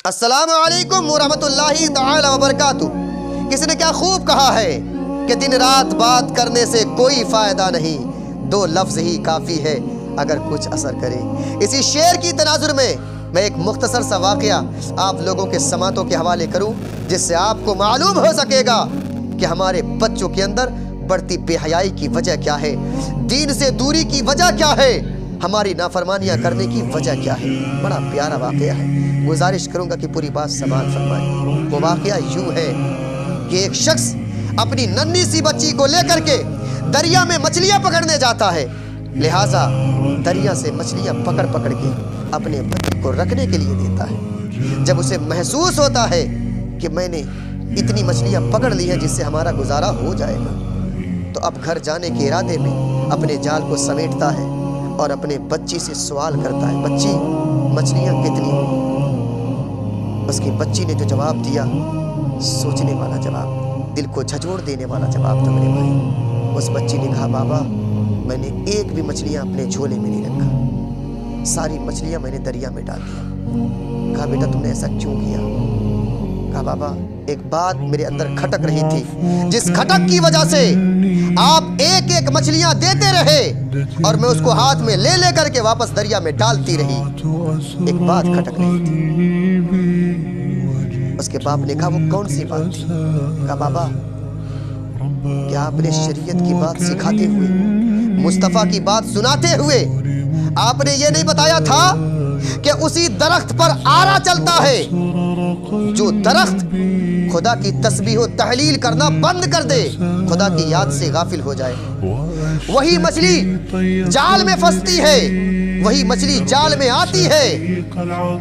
السلام علیکم ورحمۃ اللہ تعالی وبرکاتہ۔ کسی نے کیا خوب کہا ہے کہ دن رات بات کرنے سے کوئی فائدہ نہیں، 2 لفظ ہی کافی ہے اگر کچھ اثر کرے۔ اسی شعر کی تناظر میں ایک مختصر سا واقعہ آپ لوگوں کے سماعتوں کے حوالے کروں، جس سے آپ کو معلوم ہو سکے گا کہ ہمارے بچوں کے اندر بڑھتی بے حیائی کی وجہ کیا ہے، دین سے دوری کی وجہ کیا ہے، ہماری نافرمانیاں کرنے کی وجہ کیا ہے۔ بڑا پیارا واقعہ ہے، گزارش کروں گا کہ پوری بات سماعت فرمائیں۔ وہ واقعہ یوں ہے کہ ایک شخص اپنی ننھی سی بچی کو لے کر کے دریا میں مچھلیاں پکڑنے جاتا ہے، لہٰذا دریا سے مچھلیاں پکڑ کے اپنے بچے کو رکھنے کے لیے دیتا ہے۔ جب اسے محسوس ہوتا ہے کہ میں نے اتنی مچھلیاں پکڑ لی ہیں جس سے ہمارا گزارا ہو جائے گا، تو اب گھر جانے کے ارادے میں اپنے جال کو سمیٹتا ہے اور اپنے بچی سے سوال کرتا ہے، بچی مچھلیاں کتنی ہوئی؟ اس کی بچی نے جو جواب دیا، سوچنے والا جواب، دل کو جھنجھوڑ دینے والا جواب تھا میرے بھائی۔ اس بچی نے کہا، بابا میں نے ایک بھی مچھلیاں اپنے جھولے میں نہیں رکھا، ساری مچھلیاں میں نے دریا میں ڈال دیا۔ کہا بیٹا تم نے ایسا کیوں کیا؟ کہا بابا ایک بات میرے اندر کھٹک رہی تھی، جس کھٹک کی وجہ سے آپ ایک ایک مچھلیاں دیتے رہے اور میں اس کو ہاتھ میں لے کر کے واپس دریا میں ڈالتی رہی، ایک بات کھٹک رہی تھی۔ اس کے باپ نے کہا وہ کون سی بات تھی؟ کہا بابا کیا آپ نے شریعت کی بات سکھاتے ہوئے، مصطفیٰ کی بات سناتے ہوئے آپ نے یہ نہیں بتایا تھا کہ اسی درخت پر آرا چلتا ہے، جو درخت خدا کی تسبیح و تحلیل کرنا بند کر دے، خدا کی یاد سے غافل ہو جائے، وہی مچھلی جال میں پھنستی ہے، وہی مچھلی جال میں آتی ہے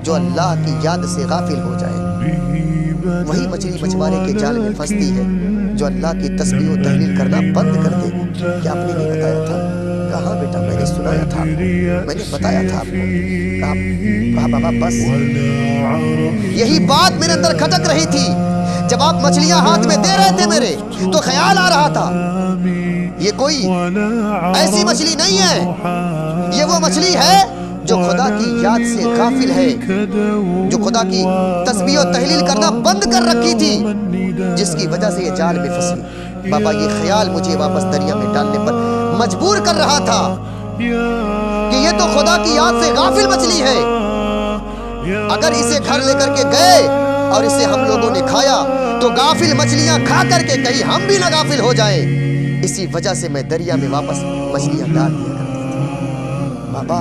جو اللہ کی یاد سے غافل ہو جائے، وہی مچھلی مچھوارے کے جال میں پھنستی ہے جو اللہ کی تسبیح و تحلیل کرنا بند کر دے۔ کیا آپ نے نہیں بتایا تھا؟ کہا بیٹا میں نے سنایا تھا، میں نے بتایا تھا آپ کو۔ کہا بابا بس یہی بات میرے اندر کھٹک رہی تھی، جب آپ مچھلیاں ہاتھ میں دے رہے تھے میرے تو خیال آ رہا تھا یہ کوئی ایسی مچھلی نہیں ہے، یہ وہ مچھلی ہے جو خدا کی یاد سے غافل ہے، جو خدا کی تسبیح و تحلیل کرنا بند کر رکھی تھی، جس کی وجہ سے یہ جال میں پھنسی۔ بابا یہ خیال مجھے واپس دریا میں ڈالنے پر مجبور کر رہا تھا کہ یہ تو خدا کی یاد سے غافل مچھلی ہے، اگر اسے گھر لے کر کے گئے اور اسے ہم لوگوں نے کھایا تو غافل مچھلیاں کھا کر کے کہیں ہم بھی نہ غافل ہو جائیں، اسی وجہ سے میں دریا میں واپس مچھلیاں ڈال دیا کرتا تھا۔ بابا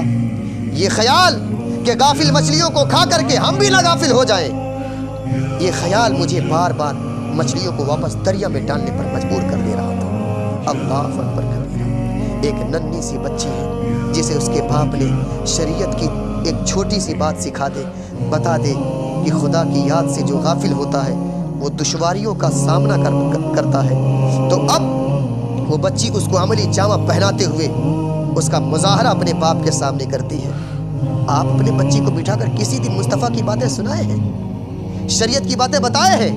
یہ خیال کہ غافل مچھلیوں کو کھا کر کے ہم بھی نہ غافل ہو جائیں، یہ خیال مجھے بار بار مچھلیوں کو واپس دریا میں ڈالنے پر مجبور کر دے رہا تھا۔ اللہ اکبر کبیرہ۔ ایک ننھی سی بچی ہے جسے اس کے باپ نے شریعت کی ایک چھوٹی سی بات سکھا دے، بتا دے کہ خدا کی یاد سے جو غافل ہوتا ہے وہ دشواریوں کا سامنا کرتا ہے، تو اب وہ بچی اس کو عملی جامہ پہناتے ہوئے اس کا مظاہرہ اپنے باپ کے سامنے کرتی ہے۔ آپ اپنے بچی کو بٹھا کر کسی دن مصطفیٰ کی باتیں سنائے ہیں، شریعت کی باتیں بتائے ہیں؟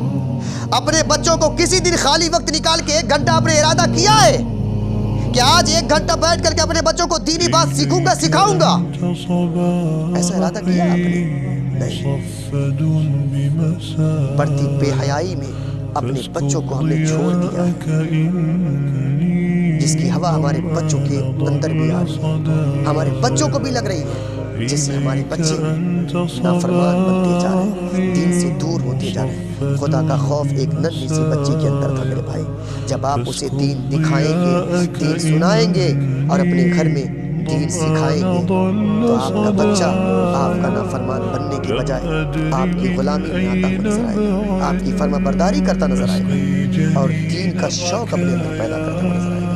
اپنے بچوں کو کسی دن خالی وقت نکال کے 1 گھنٹہ اپنے ارادہ کیا ہے کہ آج 1 گھنٹہ بیٹھ کر کے اپنے بچوں کو دینی بات سیکھوں گا، سکھاؤں گا؟ ایسا ارادہ کیا آپ نے؟ نہیں۔ بڑھتی بے حیائی میں اپنے بچوں کو ہم نے چھوڑ دیا ہے، جس کی ہوا ہمارے بچوں کے اندر بھی آ رہی ہے، ہمارے بچوں کو بھی لگ رہی ہے، جس سے ہمارے بچے نافرمان بنتے جا رہے ہیں، دین سے دور ہوتے جا رہے ہیں۔ خدا کا خوف ایک ننھی سی بچی کے اندر تھا میرے بھائی۔ جب آپ اسے دین دکھائیں گے، دین سنائیں گے اور اپنے گھر میں دین سکھائیں گے تو آپ کا بچہ آپ کا نافرمان بننے کی بجائے آپ کی غلامی میں آتا ہوا نظر آئے گا، آپ کی فرما برداری کرتا نظر آئے گا اور دین کا شوق اپنے اندر پیدا کرتا ہوا نظر آئے گا۔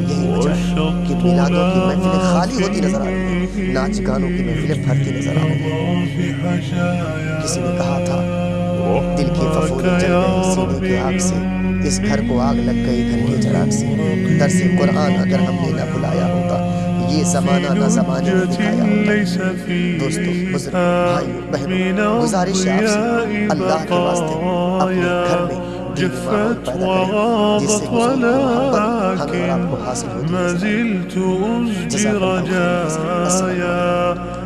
یہی وجہ ہے کہ میلادوں کی محفلیں خالی ہوتی نظر آ رہی ہیں، ناچ گانوں کی محفلیں بھرتی نظر آ رہی ہیں۔ کسی نے کہا تھا دل کے ففولے جل گئے سینے کے آگ سے، اس گھر کو آگ لگ گئی گھر کے چراغ سے، درس قرآن اگر ہم نے نہ بلایا ہوتا، یہ زمانہ نہ زمانے میں دکھایا ہوتا۔ دوستو، بزرگ بھائیو بہنوں، گزارش ہے آپ سے اللہ کے واسطے اپنے گھر میں دینی ماحول پیدا کریں جس سے حضور کی محبت ہمیں اور آپ کو حاصل ہوتی ہے۔ جزاک اللہ خیر۔ السلام علیکم۔